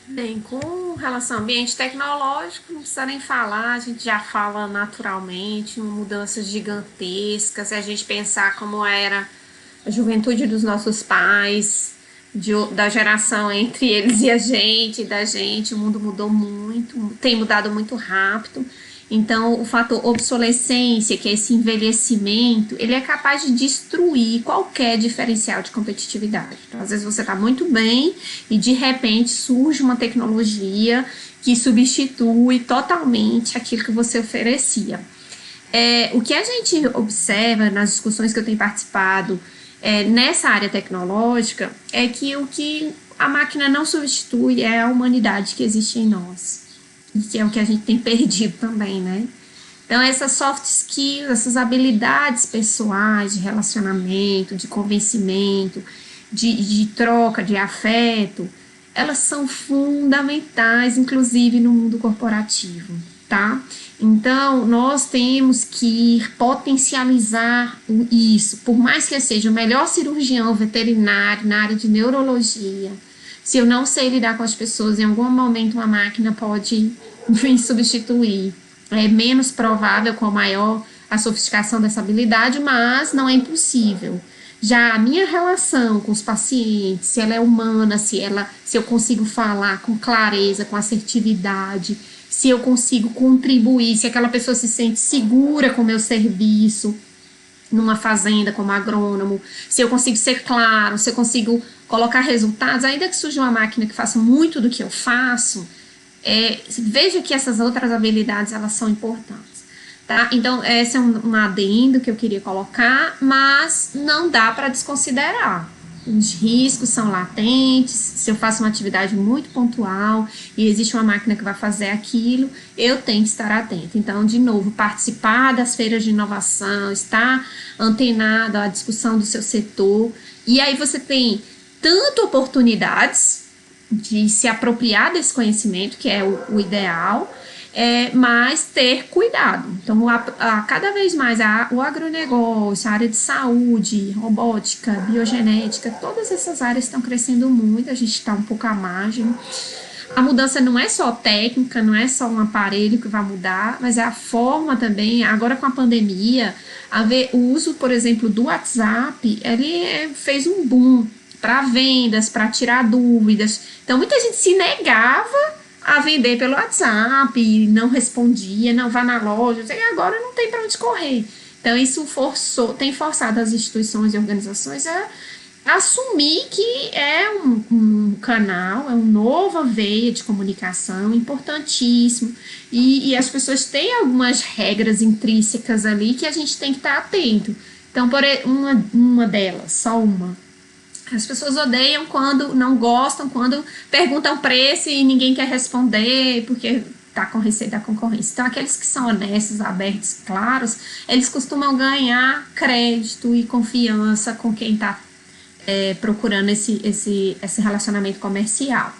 Bem, com relação ao ambiente tecnológico, não precisa nem falar, a gente já fala naturalmente, mudanças gigantescas, se a gente pensar como era a juventude dos nossos pais, da geração entre eles e a gente, da gente, o mundo mudou muito, tem mudado muito rápido. Então, o fator obsolescência, que é esse envelhecimento, ele é capaz de destruir qualquer diferencial de competitividade. Então, às vezes você está muito bem e de repente surge uma tecnologia que substitui totalmente aquilo que você oferecia. O que a gente observa nas discussões que eu tenho participado nessa área tecnológica é que o que a máquina não substitui é a humanidade que existe em nós, e que é o que a gente tem perdido também, né? Então, essas soft skills, essas habilidades pessoais de relacionamento, de convencimento, de troca, de afeto, elas são fundamentais, inclusive no mundo corporativo, tá? Então, nós temos que potencializar isso. Por mais que eu seja o melhor cirurgião veterinário na área de neurologia, se eu não sei lidar com as pessoas, em algum momento uma máquina pode me substituir. É menos provável com a sofisticação dessa habilidade, mas não é impossível. Já a minha relação com os pacientes, se ela é humana, se eu consigo falar com clareza, com assertividade, se eu consigo contribuir, se aquela pessoa se sente segura com o meu serviço, numa fazenda como agrônomo, se eu consigo ser claro, se eu consigo colocar resultados, ainda que surja uma máquina que faça muito do que eu faço, veja que essas outras habilidades, elas são importantes, tá? Então, esse é um adendo que eu queria colocar, mas não dá para desconsiderar. Os riscos são latentes. Se eu faço uma atividade muito pontual e existe uma máquina que vai fazer aquilo, eu tenho que estar atento. Então, de novo, participar das feiras de inovação, estar antenado à discussão do seu setor, e aí você tem tanto oportunidades de se apropriar desse conhecimento, que é o ideal, mas ter cuidado. Então, cada vez mais o agronegócio, a área de saúde, robótica, biogenética, todas essas áreas estão crescendo muito, a gente está um pouco à margem. A mudança não é só técnica, não é só um aparelho que vai mudar, mas é a forma também. Agora com a pandemia, o uso, por exemplo, do WhatsApp, ele fez um boom para vendas, para tirar dúvidas. Então, muita gente se negava a vender pelo WhatsApp, não respondia, não vá na loja, e agora não tem para onde correr. Então, isso tem forçado as instituições e organizações a assumir que é um canal, é uma nova veia de comunicação importantíssimo, e as pessoas têm algumas regras intrínsecas ali que a gente tem que estar atento. Então, uma delas, só uma. As pessoas odeiam quando não gostam, quando perguntam preço e ninguém quer responder, porque está com receio da concorrência. Então, aqueles que são honestos, abertos, claros, eles costumam ganhar crédito e confiança com quem está procurando esse relacionamento comercial.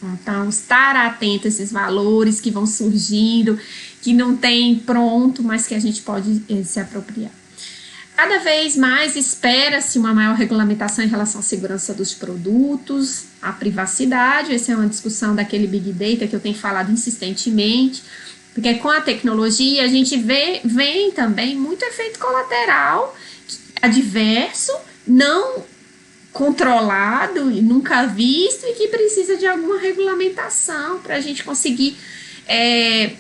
Então, estar atento a esses valores que vão surgindo, que não tem pronto, mas que a gente pode se apropriar. Cada vez mais espera-se uma maior regulamentação em relação à segurança dos produtos, à privacidade. Essa é uma discussão daquele Big Data que eu tenho falado insistentemente, porque com a tecnologia a gente vem também muito efeito colateral, adverso, não controlado e nunca visto, e que precisa de alguma regulamentação para a gente conseguir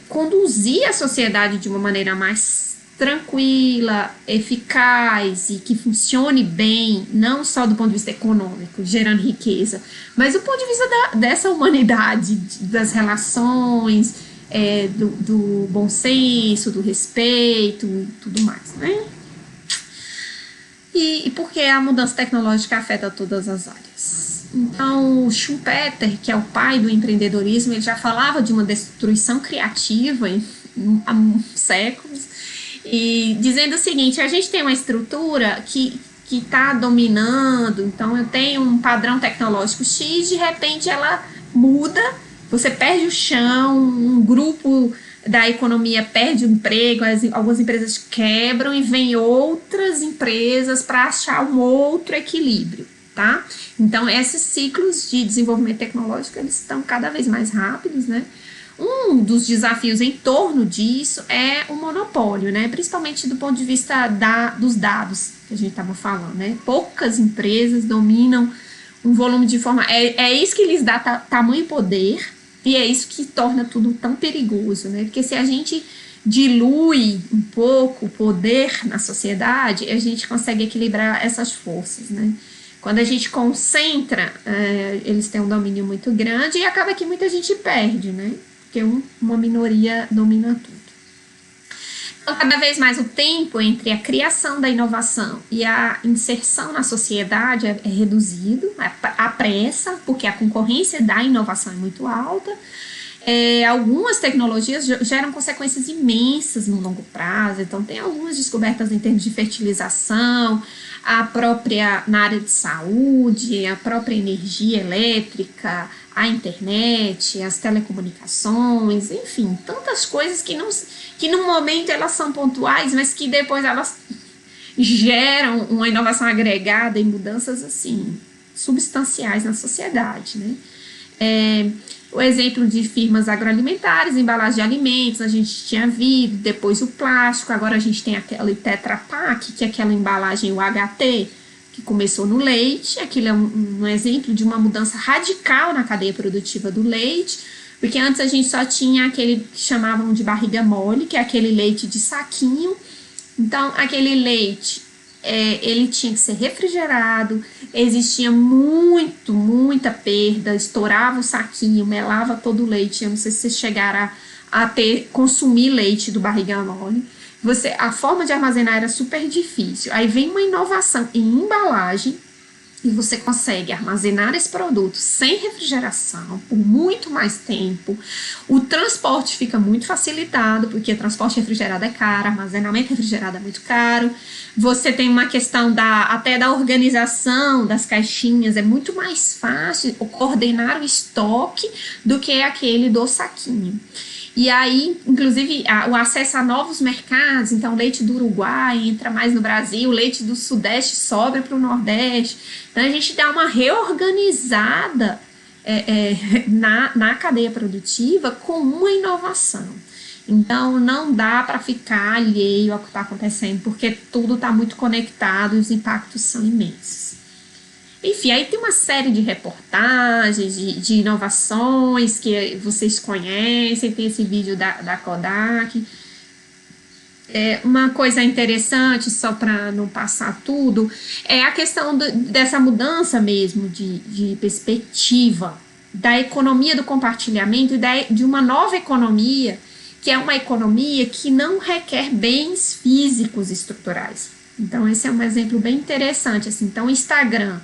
conduzir a sociedade de uma maneira mais tranquila, eficaz e que funcione bem, não só do ponto de vista econômico, gerando riqueza, mas do ponto de vista dessa humanidade, das relações, do bom senso, do respeito e tudo mais, né? E porque a mudança tecnológica afeta todas as áreas. Então, o Schumpeter, que é o pai do empreendedorismo, ele já falava de uma destruição criativa há séculos, e dizendo o seguinte: a gente tem uma estrutura que está dominando, então eu tenho um padrão tecnológico X, de repente ela muda, você perde o chão, um grupo da economia perde o emprego, algumas empresas quebram e vem outras empresas para achar um outro equilíbrio. tá? Então, esses ciclos de desenvolvimento tecnológico, eles estão cada vez mais rápidos, né? Um dos desafios em torno disso é o monopólio, né? Principalmente do ponto de vista dos dados que a gente estava falando, né? Poucas empresas dominam um volume de informação. É isso que lhes dá tamanho poder e é isso que torna tudo tão perigoso, né? Porque se a gente dilui um pouco o poder na sociedade, a gente consegue equilibrar essas forças, né? Quando a gente concentra, eles têm um domínio muito grande e acaba que muita gente perde, né? Porque uma minoria domina tudo. Então, cada vez mais o tempo entre a criação da inovação e a inserção na sociedade é reduzido, a pressa, porque a concorrência da inovação é muito alta. Algumas tecnologias geram consequências imensas no longo prazo, então tem algumas descobertas em termos de fertilização, na área de saúde, a própria energia elétrica, a internet, as telecomunicações, enfim, tantas coisas que no momento elas são pontuais, mas que depois elas geram uma inovação agregada e mudanças assim substanciais na sociedade, né? O exemplo de firmas agroalimentares, embalagem de alimentos, a gente tinha visto, depois o plástico, agora a gente tem aquele Tetra Pak, que é aquela embalagem UHT, que começou no leite. Aquilo é um exemplo de uma mudança radical na cadeia produtiva do leite, porque antes a gente só tinha aquele que chamavam de barriga mole, que é aquele leite de saquinho. Então, aquele leite, ele tinha que ser refrigerado, existia muita perda, estourava o saquinho, melava todo o leite. Eu não sei se vocês chegaram a consumir leite do barriga mole. A forma de armazenar era super difícil. Aí vem uma inovação em embalagem e você consegue armazenar esse produto sem refrigeração por muito mais tempo. O transporte fica muito facilitado, porque transporte refrigerado é caro, armazenamento refrigerado é muito caro. Você tem uma questão até da organização das caixinhas, é muito mais fácil coordenar o estoque do que aquele do saquinho. E aí, inclusive, o acesso a novos mercados, então leite do Uruguai entra mais no Brasil, leite do Sudeste sobe para o Nordeste. Então, a gente dá uma reorganizada na cadeia produtiva com uma inovação. Então, não dá para ficar alheio ao que está acontecendo, porque tudo está muito conectado e os impactos são imensos. Enfim, aí tem uma série de reportagens, de inovações que vocês conhecem, tem esse vídeo da Kodak. Uma coisa interessante, só para não passar tudo, é a questão dessa mudança mesmo de perspectiva, da economia do compartilhamento e de uma nova economia, que é uma economia que não requer bens físicos estruturais. Então, esse é um exemplo bem interessante. Assim. Então, o Instagram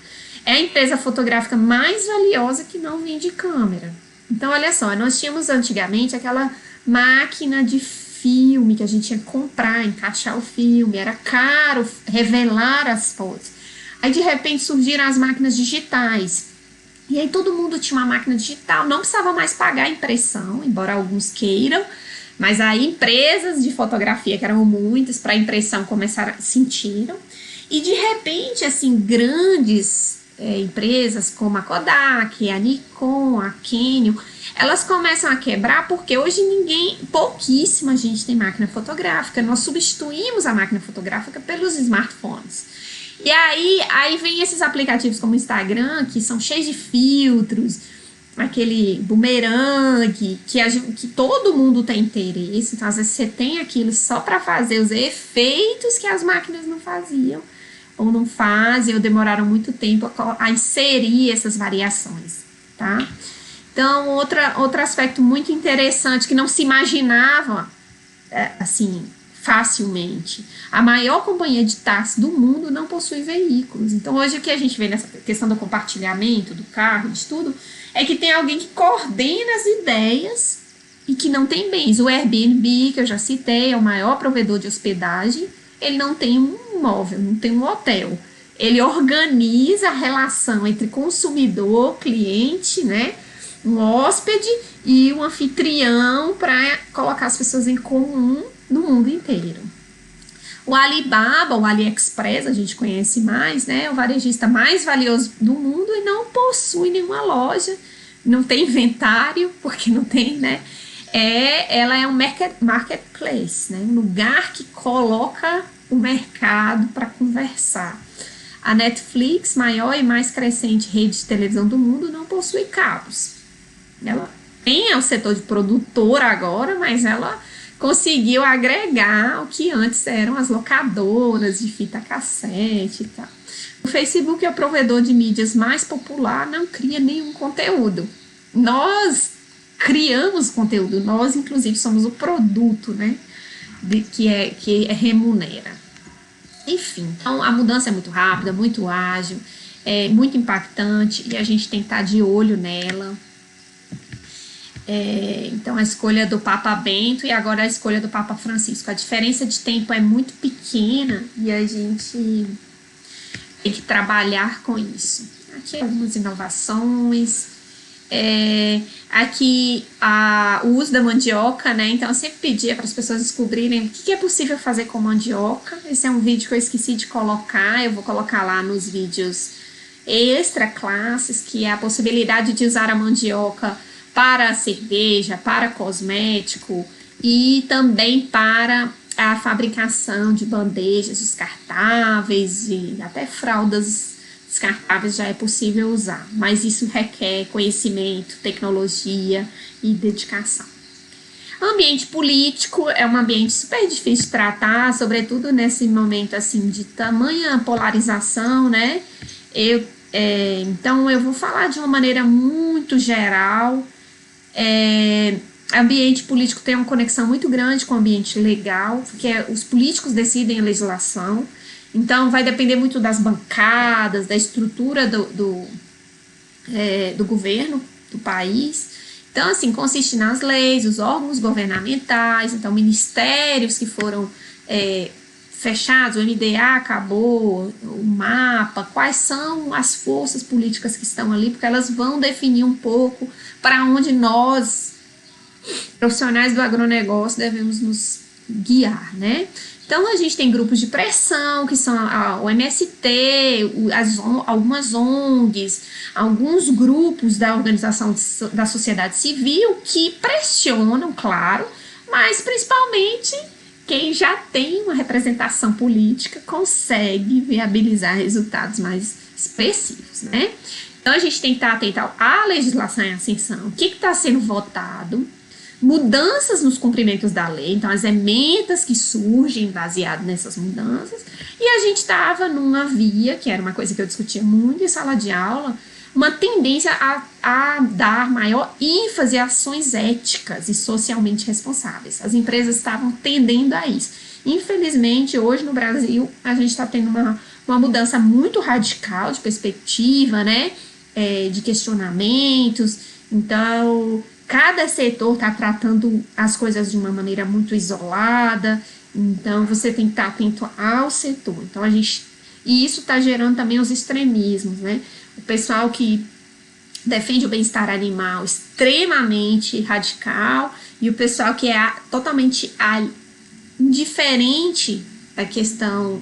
é a empresa fotográfica mais valiosa que não vende câmera. Então, olha só, nós tínhamos antigamente aquela máquina de filme que a gente tinha que comprar, encaixar o filme, era caro revelar as fotos. Aí, de repente, surgiram as máquinas digitais. E aí, todo mundo tinha uma máquina digital, não precisava mais pagar impressão, embora alguns queiram, mas aí empresas de fotografia, que eram muitas, para impressão sentiram. E, de repente, assim, grandes empresas como a Kodak, a Nikon, a Canon, elas começam a quebrar porque hoje pouquíssima gente tem máquina fotográfica. Nós substituímos a máquina fotográfica pelos smartphones. E aí vem esses aplicativos como o Instagram, que são cheios de filtros, aquele bumerangue, que todo mundo tem interesse. Então, às vezes, você tem aquilo só para fazer os efeitos que as máquinas não faziam, ou não fazem, ou demoraram muito tempo a inserir essas variações, tá? Então, outro aspecto muito interessante que não se imaginava, assim, facilmente. A maior companhia de táxi do mundo não possui veículos. Então, hoje o que a gente vê nessa questão do compartilhamento, do carro, de tudo, é que tem alguém que coordena as ideias e que não tem bens. O Airbnb, que eu já citei, é o maior provedor de hospedagem, ele não tem um imóvel, não tem um hotel. Ele organiza a relação entre consumidor, cliente, né, um hóspede e um anfitrião para colocar as pessoas em comum no mundo inteiro. O Alibaba, o AliExpress, a gente conhece mais, né? O varejista mais valioso do mundo e não possui nenhuma loja, não tem inventário, porque não tem, né? Ela é um marketplace, né? Um lugar que coloca o mercado para conversar. A Netflix, maior e mais crescente rede de televisão do mundo, não possui cabos. Ela tem o setor de produtora agora, mas ela conseguiu agregar o que antes eram as locadoras de fita cassete e tal. O Facebook é o provedor de mídias mais popular, não cria nenhum conteúdo. Nós criamos conteúdo, nós inclusive somos o produto, né, que remunera. Enfim, então a mudança é muito rápida, muito ágil, é muito impactante e a gente tem que estar de olho nela. Então a escolha do Papa Bento e agora a escolha do Papa Francisco, a diferença de tempo é muito pequena e a gente tem que trabalhar com isso. Aqui algumas inovações, aqui o uso da mandioca, né? Então eu sempre pedia para as pessoas descobrirem o que é possível fazer com mandioca. Esse é um vídeo que eu esqueci de colocar, eu vou colocar lá nos vídeos extra classes, que é a possibilidade de usar a mandioca para cerveja, para cosmético e também para a fabricação de bandejas descartáveis e até fraldas descartáveis já é possível usar, mas isso requer conhecimento, tecnologia e dedicação. Ambiente político é um ambiente super difícil de tratar, sobretudo nesse momento assim de tamanha polarização, né? Então eu vou falar de uma maneira muito geral. Ambiente político tem uma conexão muito grande com o ambiente legal, porque os políticos decidem a legislação, então vai depender muito das bancadas, da estrutura do governo, do país. Então, assim, consiste nas leis, os órgãos governamentais, então ministérios que foram fechados, o MDA acabou, o mapa, quais são as forças políticas que estão ali, porque elas vão definir um pouco para onde nós, profissionais do agronegócio, devemos nos guiar, né? Então, a gente tem grupos de pressão, que são o MST, algumas ONGs, alguns grupos da organização da sociedade civil que pressionam, claro, mas principalmente quem já tem uma representação política consegue viabilizar resultados mais expressivos, né? Então, a gente tem que estar atento à legislação em ascensão, o que está sendo votado, mudanças nos cumprimentos da lei, então as emendas que surgem baseado nessas mudanças, e a gente estava numa via, que era uma coisa que eu discutia muito em sala de aula, uma tendência a dar maior ênfase a ações éticas e socialmente responsáveis. As empresas estavam tendendo a isso. Infelizmente, hoje no Brasil, a gente está tendo uma mudança muito radical de perspectiva, né, de questionamentos. Então, cada setor está tratando as coisas de uma maneira muito isolada, então você tem que estar atento ao setor. Então, e isso está gerando também os extremismos, né? O pessoal que defende o bem-estar animal extremamente radical e o pessoal que é totalmente indiferente da questão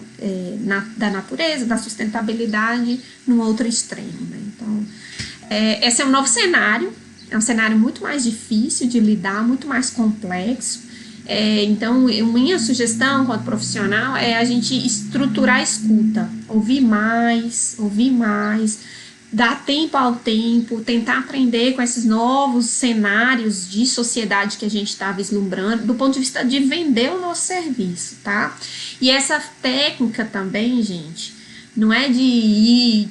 da natureza, da sustentabilidade, no outro extremo, né? Então, esse é um novo cenário, é um cenário muito mais difícil de lidar, muito mais complexo. Então, minha sugestão, enquanto profissional, é a gente estruturar a escuta, ouvir mais, dar tempo ao tempo, tentar aprender com esses novos cenários de sociedade que a gente está vislumbrando, do ponto de vista de vender o nosso serviço, tá? E essa técnica também, gente, não é de ir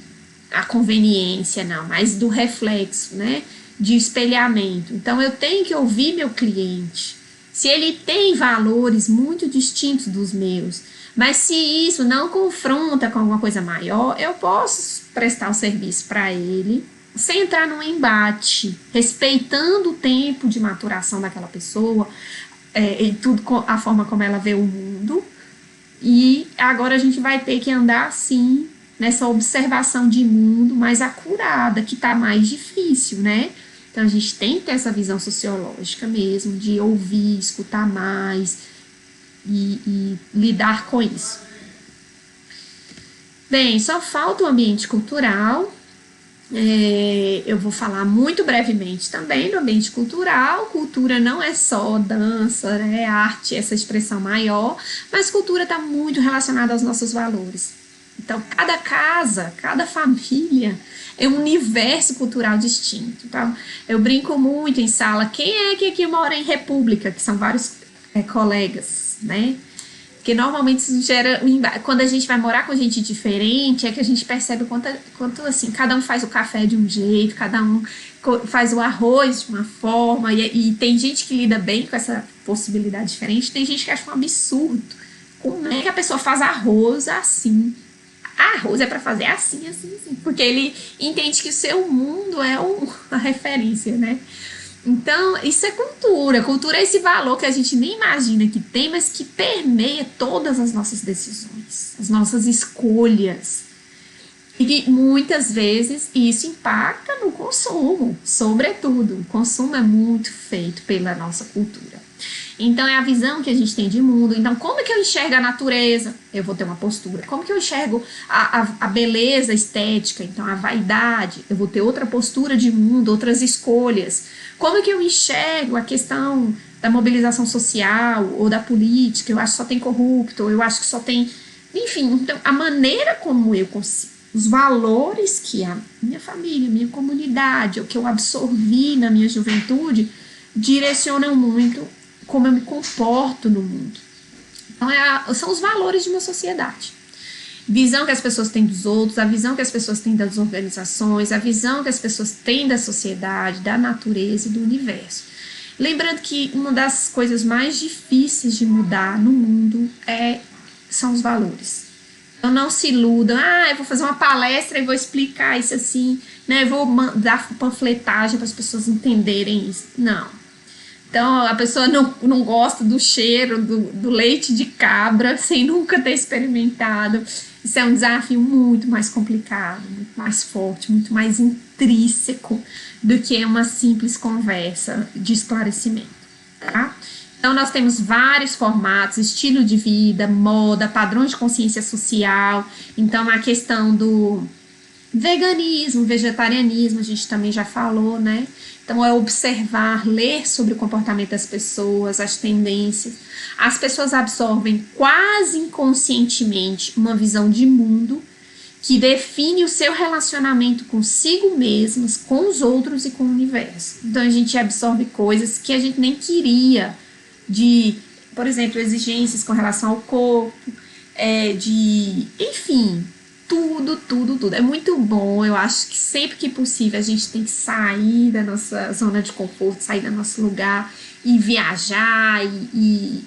à conveniência, não, mas do reflexo, né? De espelhamento. Então, eu tenho que ouvir meu cliente. Se ele tem valores muito distintos dos meus, mas se isso não confronta com alguma coisa maior, eu posso prestar o serviço para ele sem entrar num embate, respeitando o tempo de maturação daquela pessoa e tudo, a forma como ela vê o mundo. E agora a gente vai ter que andar assim, nessa observação de mundo mais acurada, que está mais difícil, né? Então, a gente tem que ter essa visão sociológica mesmo, de ouvir, escutar mais, e lidar com isso. Bem, só falta o ambiente cultural. Eu vou falar muito brevemente também do ambiente cultural. Cultura não é só dança, né, arte, essa expressão maior, mas cultura está muito relacionada aos nossos valores. Então, cada casa, cada família é um universo cultural distinto. Então, eu brinco muito em sala. Quem é que aqui mora em república? Que são vários colegas, né? Porque normalmente isso gera, quando a gente vai morar com gente diferente, é que a gente percebe quanto assim, cada um faz o café de um jeito, cada um faz o arroz de uma forma, e tem gente que lida bem com essa possibilidade diferente, tem gente que acha um absurdo. Como é que a pessoa faz arroz assim? Arroz é para fazer assim, assim, assim. Porque ele entende que o seu mundo é a referência, né? Então, isso é cultura. Cultura é esse valor que a gente nem imagina que tem, mas que permeia todas as nossas decisões, as nossas escolhas. E muitas vezes isso impacta no consumo, sobretudo. O consumo é muito feito pela nossa cultura. Então, é a visão que a gente tem de mundo. Então, como que eu enxergo a natureza? Eu vou ter uma postura. Como que eu enxergo a beleza estética? Então, a vaidade. Eu vou ter outra postura de mundo, outras escolhas. Como que eu enxergo a questão da mobilização social ou da política? Eu acho que só tem corrupto, ou eu acho que só tem... Enfim, então, a maneira como eu consigo, os valores que a minha família, minha comunidade, o que eu absorvi na minha juventude, direcionam muito como eu me comporto no mundo. Então, são os valores de uma sociedade. Visão que as pessoas têm dos outros, a visão que as pessoas têm das organizações, a visão que as pessoas têm da sociedade, da natureza e do universo. Lembrando que uma das coisas mais difíceis de mudar no mundo são os valores. Então, não se iludam, eu vou fazer uma palestra e vou explicar isso assim, né? Eu vou dar panfletagem para as pessoas entenderem isso. Não. Então, a pessoa não gosta do cheiro do leite de cabra sem nunca ter experimentado. Isso é um desafio muito mais complicado, muito mais forte, muito mais intrínseco do que uma simples conversa de esclarecimento, tá? Então, nós temos vários formatos, estilo de vida, moda, padrões de consciência social. Então, a questão do veganismo, vegetarianismo, a gente também já falou, né? Então, é observar, ler sobre o comportamento das pessoas, as tendências. As pessoas absorvem quase inconscientemente uma visão de mundo que define o seu relacionamento consigo mesmas, com os outros e com o universo. Então, a gente absorve coisas que a gente nem queria, por exemplo, exigências com relação ao corpo, enfim... Tudo. É muito bom. Eu acho que sempre que possível a gente tem que sair da nossa zona de conforto, sair do nosso lugar e viajar e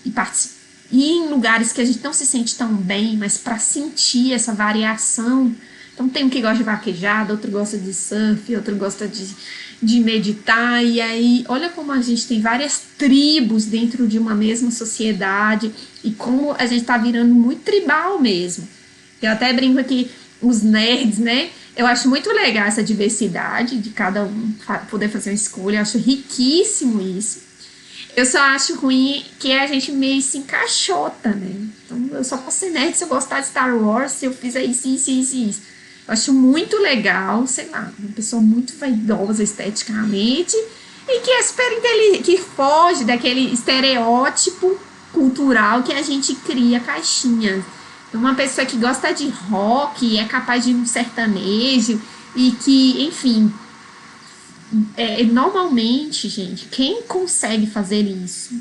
ir em lugares que a gente não se sente tão bem, mas para sentir essa variação. Então, tem um que gosta de vaquejada, outro gosta de surf, outro gosta de meditar. E aí, olha como a gente tem várias tribos dentro de uma mesma sociedade e como a gente está virando muito tribal mesmo. Eu até brinco aqui, os nerds, né? Eu acho muito legal essa diversidade de cada um poder fazer uma escolha. Eu acho riquíssimo isso. Eu só acho ruim que a gente meio se encaixota, né? Então, eu só posso ser nerd se eu gostar de Star Wars, se eu fizer isso. Eu acho muito legal, sei lá, uma pessoa muito vaidosa esteticamente e que é super inteligente, que foge daquele estereótipo cultural que a gente cria caixinhas. Uma pessoa que gosta de rock, é capaz de ir no sertanejo e que, enfim, normalmente, gente, quem consegue fazer isso,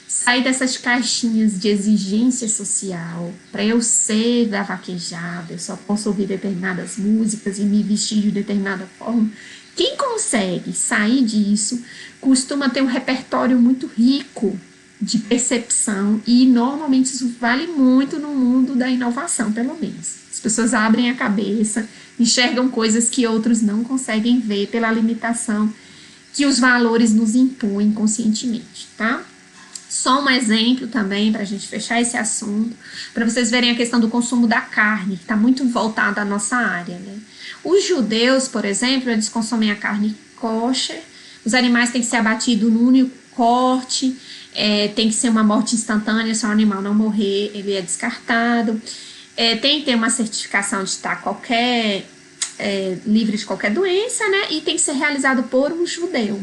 sair dessas caixinhas de exigência social, para eu ser da vaquejada, eu só posso ouvir determinadas músicas e me vestir de determinada forma, quem consegue sair disso costuma ter um repertório muito rico de percepção e normalmente isso vale muito no mundo da inovação, pelo menos. As pessoas abrem a cabeça, enxergam coisas que outros não conseguem ver pela limitação que os valores nos impõem conscientemente, tá? Só um exemplo também para a gente fechar esse assunto, para vocês verem a questão do consumo da carne, que está muito voltada à nossa área, né? Os judeus, por exemplo, eles consomem a carne kosher, os animais têm que ser abatidos no único corte, tem que ser uma morte instantânea, se o animal não morrer, ele é descartado. Tem que ter uma certificação de estar livre de qualquer doença, né? E tem que ser realizado por um judeu.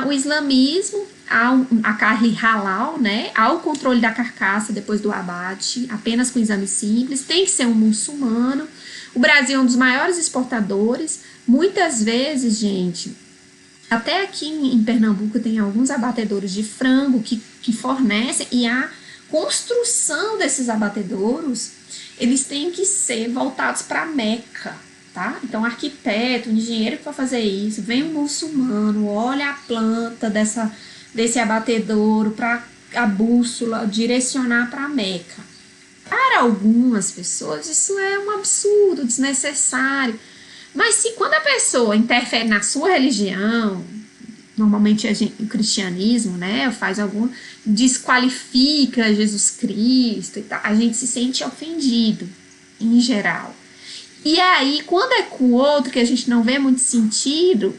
O islamismo, a carne halal, né? Há o controle da carcaça depois do abate, apenas com exame simples, tem que ser um muçulmano. O Brasil é um dos maiores exportadores. Muitas vezes, gente, até aqui em Pernambuco tem alguns abatedouros de frango que fornecem, e a construção desses abatedouros, eles têm que ser voltados para Meca, tá? Então, arquiteto, engenheiro que vai fazer isso, vem um muçulmano, olha a planta desse abatedouro para a bússola direcionar para Meca. Para algumas pessoas, isso é um absurdo, desnecessário. Mas se quando a pessoa interfere na sua religião, normalmente o cristianismo, né, desqualifica Jesus Cristo e tal, a gente se sente ofendido, em geral. E aí, quando é com o outro, que a gente não vê muito sentido,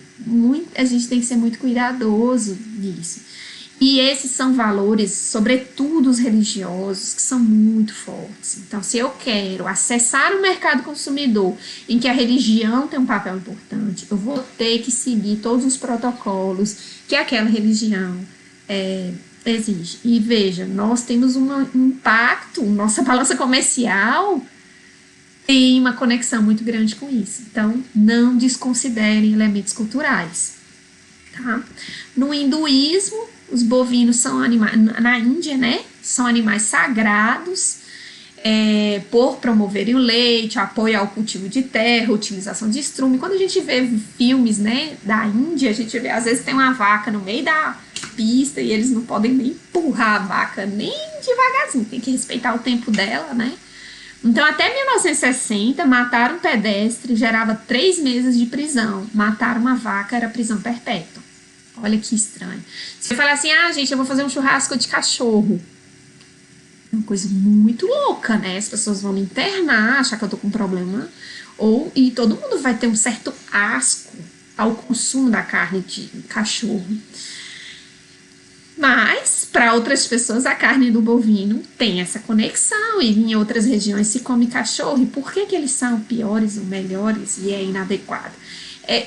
a gente tem que ser muito cuidadoso nisso. E esses são valores, sobretudo os religiosos, que são muito fortes. Então, se eu quero acessar o mercado consumidor em que a religião tem um papel importante, eu vou ter que seguir todos os protocolos que aquela religião exige. E veja, nós temos um impacto, nossa balança comercial tem uma conexão muito grande com isso. Então, não desconsiderem elementos culturais. Tá? No hinduísmo, os bovinos são animais, na Índia, né, são animais sagrados, por promoverem o leite, apoio ao cultivo de terra, utilização de estrume. Quando a gente vê filmes, né, da Índia, a gente vê, às vezes tem uma vaca no meio da pista e eles não podem nem empurrar a vaca, nem devagarzinho, tem que respeitar o tempo dela, né. Então, até 1960, matar um pedestre gerava 3 meses de prisão. Matar uma vaca era prisão perpétua. Olha que estranho. Você fala assim, gente, eu vou fazer um churrasco de cachorro. É uma coisa muito louca, né? As pessoas vão me internar, achar que eu tô com problema. E todo mundo vai ter um certo asco ao consumo da carne de cachorro. Mas, para outras pessoas, a carne do bovino tem essa conexão, e em outras regiões se come cachorro. E por que eles são piores ou melhores e é inadequado?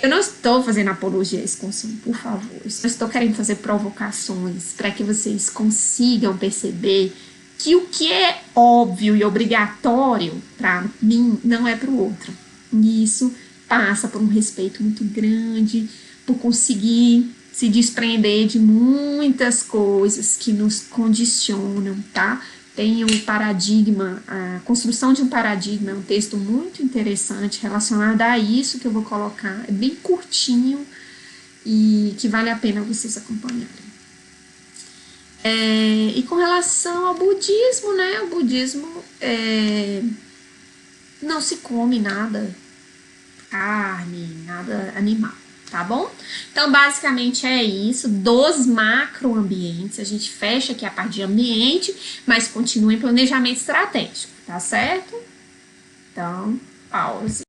Eu não estou fazendo apologia a esse consumo, por favor. Eu só estou querendo fazer provocações para que vocês consigam perceber que o que é óbvio e obrigatório para mim não é para o outro. E isso passa por um respeito muito grande, por conseguir se desprender de muitas coisas que nos condicionam, tá? Tem um paradigma, a construção de um paradigma, é um texto muito interessante relacionado a isso que eu vou colocar, é bem curtinho e que vale a pena vocês acompanharem. E com relação ao budismo, né? O budismo não se come nada carne, nada animal. Tá bom? Então, basicamente é isso, dos macroambientes, a gente fecha aqui a parte de ambiente, mas continua em planejamento estratégico, tá certo? Então, pause.